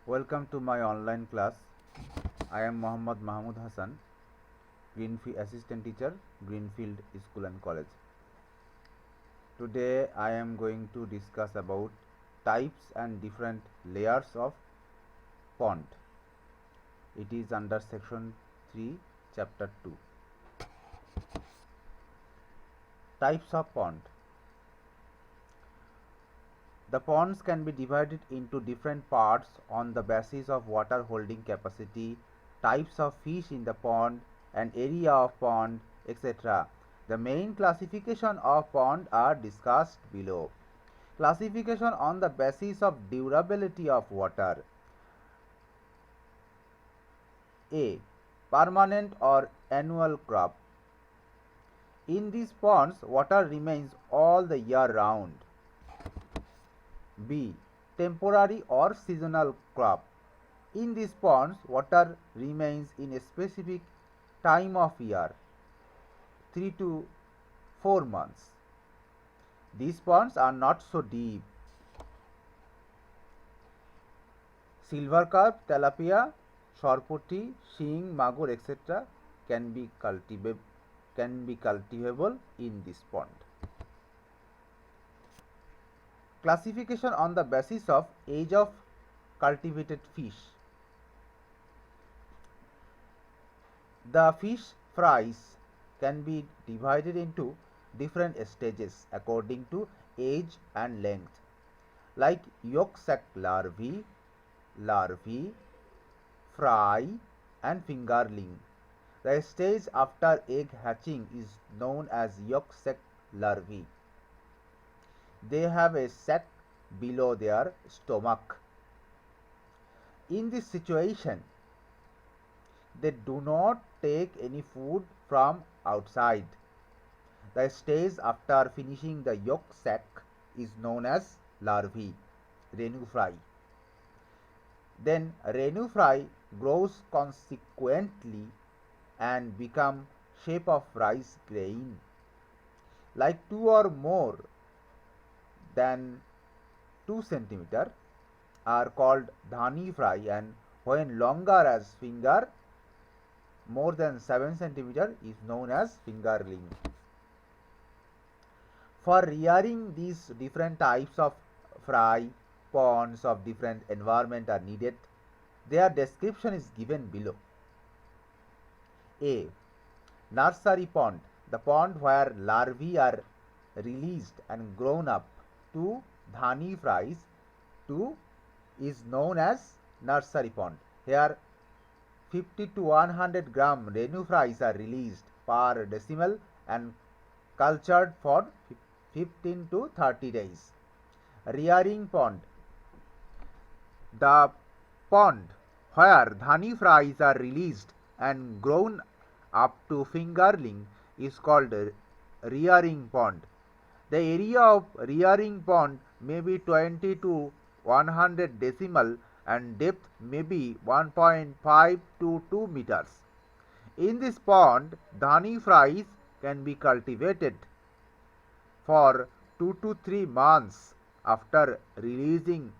Welcome to my online class. I am Mohammad Mahmud Hassan, Greenfield Assistant Teacher, Greenfield School and College. Today I am going to discuss about types and different layers of pond. It is under section 3, chapter 2. Types of pond. The ponds can be divided into different parts on the basis of water holding capacity, types of fish in the pond, and area of pond, etc. The main classification of pond are discussed below. Classification on the basis of durability of water. A. Permanent or annual crop. In these ponds, water remains all the year round. B. Temporary or seasonal crop. In these ponds, water remains in a specific time of year, 3 to 4 months. These ponds are not so deep. Silver carp, tilapia, sorpoti, shing, magur, etc. can be cultivable in this pond. Classification on the basis of age of cultivated fish. The fish fries can be divided into different stages according to age and length, like yolk sac larvae, fry, and fingerling. The stage after egg hatching is known as yolk sac larvae. They have a sac below their stomach. In this situation, they do not take any food from outside. The stage after finishing the yolk sac is known as larvae, Renu fry. Then Renu fry grows consequently and become shape of rice grain, like 2 or more than 2 centimeter are called dhani fry, and when longer as finger, more than 7 centimeter is known as fingerling. For rearing these different types of fry, ponds of different environment are needed. Their description is given below. A. Nursery pond, the pond where larvae are released and grown up to dhani fries to is known as nursery pond. Here 50 to 100 gram Renu fries are released per decimal and cultured for 15 to 30 days. Rearing pond, the pond where dhani fries are released and grown up to fingerling is called rearing pond. The area of rearing pond may be 20 to 100 decimal and depth may be 1.5 to 2 meters. In this pond, dhani fries can be cultivated for 2 to 3 months after releasing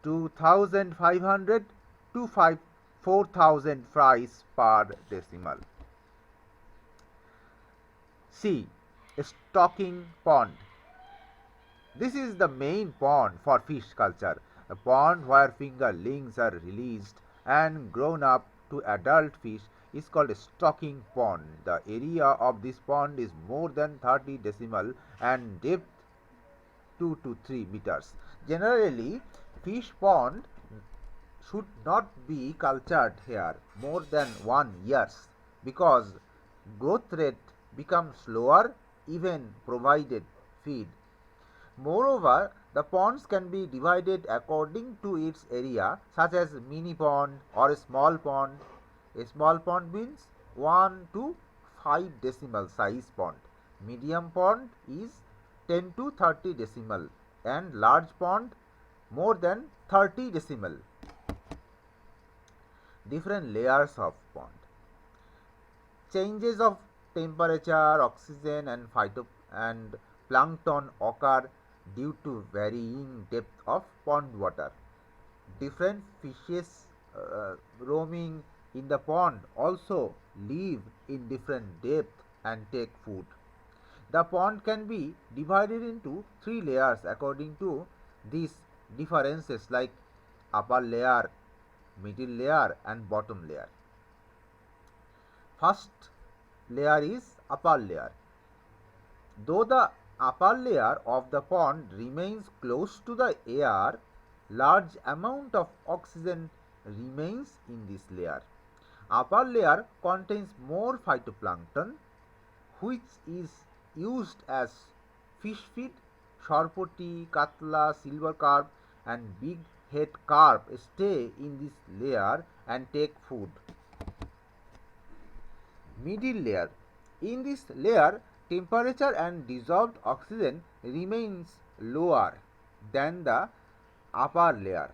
2,500 to 4,000 fries per decimal. C. Stocking pond. This is the main pond for fish culture. A pond where fingerlings are released and grown up to adult fish is called a stocking pond. The area of this pond is more than 30 decimal and depth 2 to 3 meters. Generally, fish pond should not be cultured here more than 1 year because growth rate becomes slower even provided feed. Moreover, the ponds can be divided according to its area, such as mini pond or a small pond. A small pond means 1 to 5 decimal size pond. Medium pond is 10 to 30 decimal and large pond more than 30 decimal. Different layers of pond. Changes of temperature, oxygen and plankton occur due to varying depth of pond water. Different fishes roaming in the pond also live in different depth and take food. The pond can be divided into three layers according to these differences, like upper layer, middle layer and bottom layer. First layer is upper layer. Though the upper layer of the pond remains close to the air, large amount of oxygen remains in this layer. Upper layer contains more phytoplankton, which is used as fish feed. Sharpoti, katla, silver carp and big head carp stay in this layer and take food. Middle layer. In this layer, temperature and dissolved oxygen remains lower than the upper layer.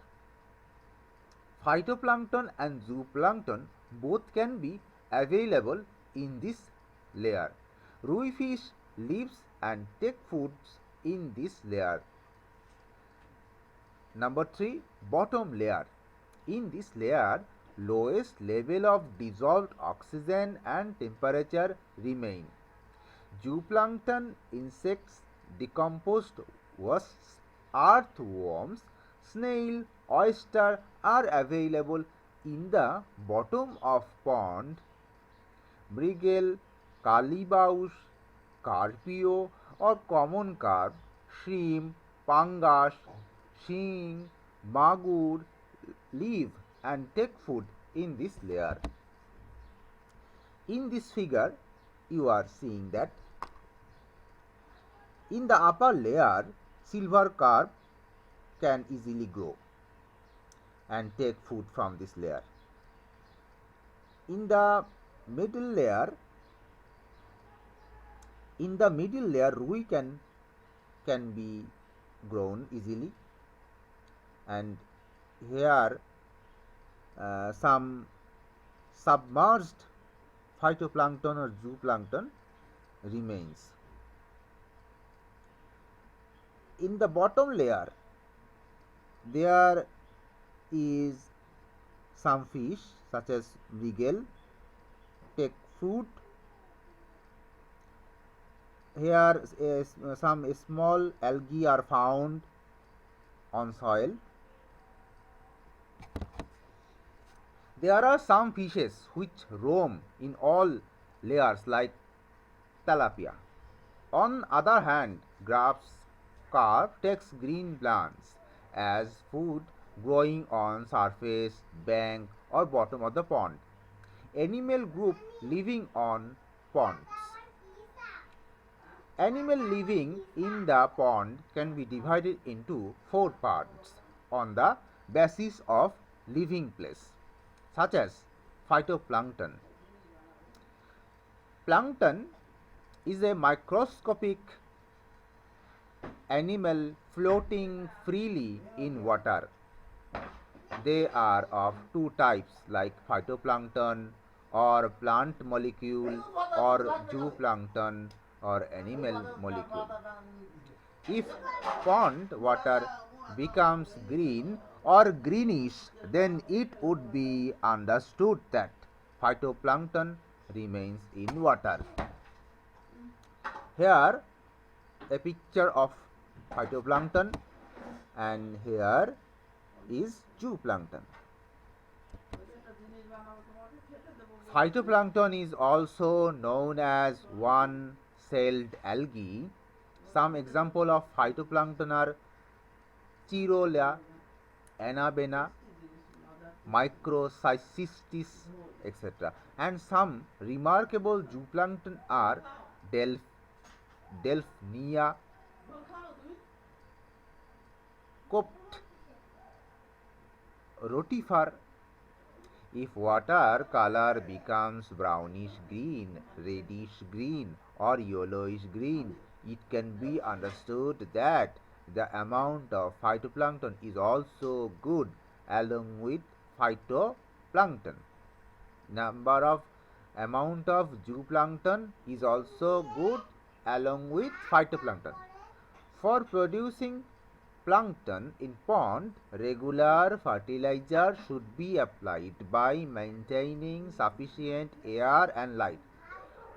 Phytoplankton and zooplankton both can be available in this layer. Rui fish lives and take foods in this layer. Number 3, bottom layer. In this layer, lowest level of dissolved oxygen and temperature remain. Zooplankton, insects, decomposed wasps, earthworms, snail, oyster are available in the bottom of pond. Mrigel, calibaush, carpio or common carp, shrimp, pangas, shing, magur live and take food in this layer. In this figure, you are seeing that in the upper layer, silver carp can easily grow and take food from this layer. In the middle layer, rui can be grown easily, and here some submerged phytoplankton or zooplankton remains. In the bottom layer, there is some fish such as mrigel take fruit. Here some small algae are found on soil. There are some fishes which roam in all layers like tilapia. On other hand, crabs, carp takes green plants as food growing on surface, bank or bottom of the pond. Animal group living on ponds. Animal living in the pond can be divided into 4 parts on the basis of living place, such as phytoplankton. Plankton is a microscopic animal floating freely in water. They are of 2 types, like phytoplankton or plant molecule or zooplankton or animal molecule. If pond water becomes green or greenish, then it would be understood that phytoplankton remains in water. Here a picture of phytoplankton, and here is zooplankton. Phytoplankton is also known as one-celled algae. Some example of phytoplankton are Chirolia, Anabena, Microcystis, etc. And some remarkable zooplankton are Delphnia, Copt, rotifer. If water color becomes brownish green, reddish green or yellowish green, it can be understood that the amount of phytoplankton is also good along with phytoplankton. Amount of zooplankton is also good along with phytoplankton. For producing plankton in pond, regular fertilizer should be applied by maintaining sufficient air and light.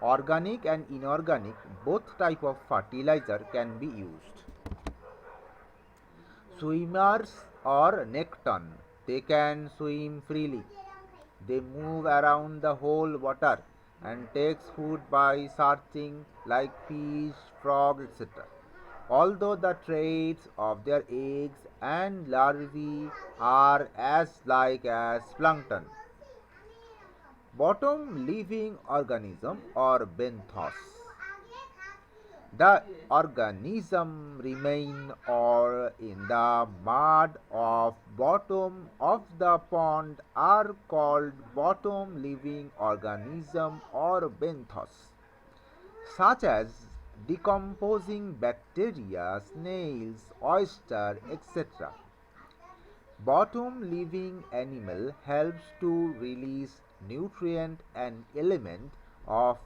Organic and inorganic, both type of fertilizer can be used. Swimmers or nekton, they can swim freely. They move around the whole water and takes food by searching like fish, frog, etc. Although the traits of their eggs and larvae are as like as plankton. Bottom living organism or benthos. The organism remain or in the mud of bottom of the pond are called bottom living organism or benthos, such as decomposing bacteria, snails, oyster, etc. Bottom living animal helps to release nutrient and element of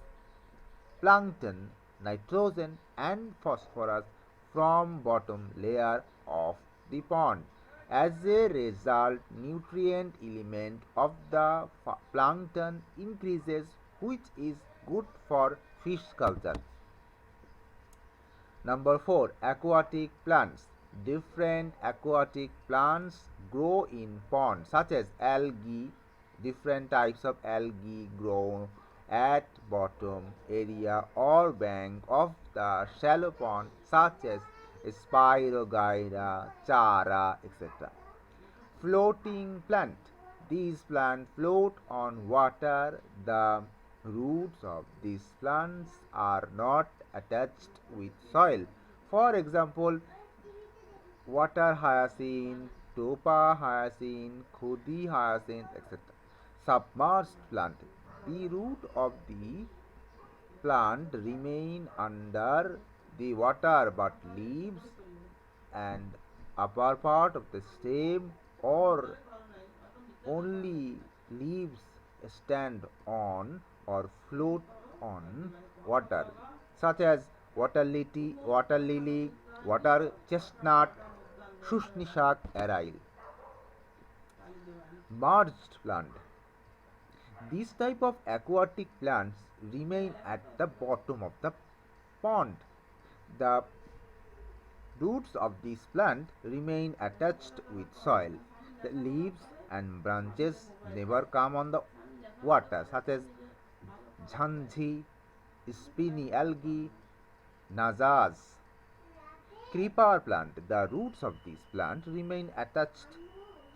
plankton, nitrogen and phosphorus from bottom layer of the pond. As a result, nutrient element of the plankton increases, which is good for fish culture. Number 4. Aquatic plants. Different aquatic plants grow in ponds such as algae. Different types of algae grow at bottom area or bank of the shallow pond such as Spirogyra, Chara, etc. Floating plant. These plants float on water. The roots of these plants are not attached with soil. For example, water hyacinth, topa hyacinth, khudi hyacinth, etc. Submerged plant. The root of the plant remain under the water, but leaves and upper part of the stem or only leaves stand on or float on water, such as water lily, water chestnut, Shushnishat arile. Merged plant. These type of aquatic plants remain at the bottom of the pond. The roots of this plant remain attached with soil. The leaves and branches never come on the water, such as jhanji, spiny algae, nazas. Creeper plant. The roots of this plant remain attached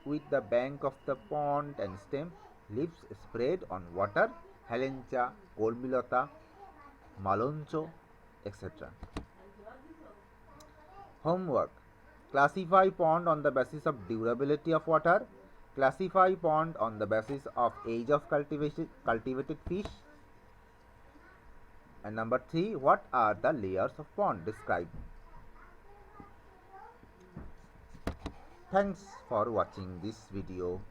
with the bank of the pond and stem. Leaves spread on water. Helencha, Kolmilota, Maloncho, etc. Homework. Classify pond on the basis of durability of water. Classify pond on the basis of age of cultivated fish. And number 3, what are the layers of pond? Describe. Thanks for watching this video.